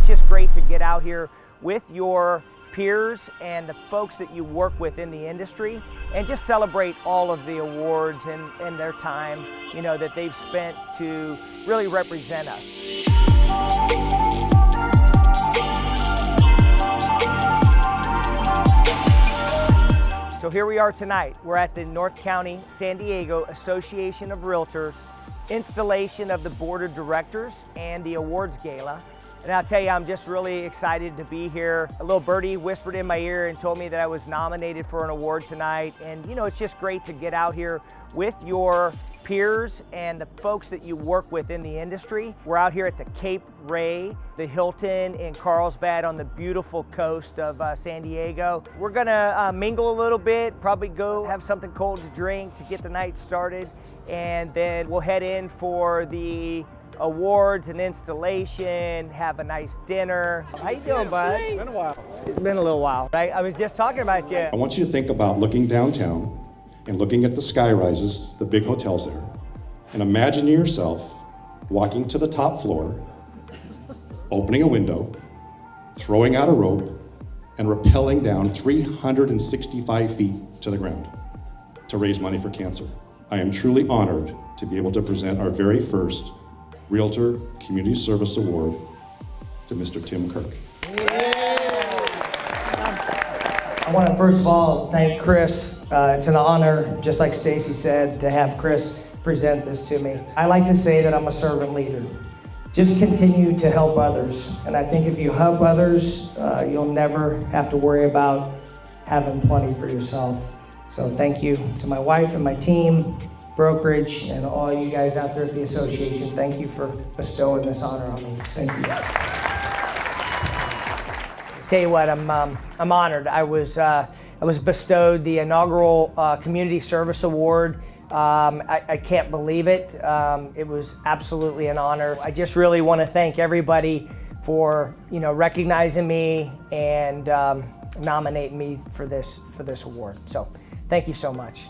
it's just great to get out here with your peers and the folks that you work with in the industry and just celebrate all of the awards and their time, you know, that they've spent to really represent us. So here we are tonight. We're at the North County San Diego Association of Realtors installation of the Board of Directors and the Awards Gala. And I'll tell you, I'm just really excited to be here. A little birdie whispered in my ear and told me that I was nominated for an award tonight. And you know, it's just great to get out here with your peers and the folks that you work with in the industry. We're out here at the Cape Ray, the Hilton in Carlsbad on the beautiful coast of San Diego. We're gonna mingle a little bit, probably go have something cold to drink to get the night started, and then we'll head in for the awards and installation, have a nice dinner. How you doing, bud? It's been a while. It's been a little while. I was just talking about you. I want you to think about looking downtown and looking at the sky rises, the big hotels there, and imagine yourself walking to the top floor, opening a window, throwing out a rope, and rappelling down 365 feet to the ground to raise money for cancer. I am truly honored to be able to present our very first Realtor Community Service Award to Mr. Tim Kirk. I want to first of all thank Chris. It's an honor, just like Stacy said, to have Chris present this to me. I like to say that I'm a servant leader. Just continue to help others. And I think if you help others, you'll never have to worry about having plenty for yourself. So thank you to my wife and my team, brokerage, and all you guys out there at the association. Thank you for bestowing this honor on me. Thank you. Tell you what, I'm honored. I was bestowed the inaugural Community Service Award. I can't believe it. It was absolutely an honor. I just really want to thank everybody for recognizing me and nominating me for this award. So thank you so much.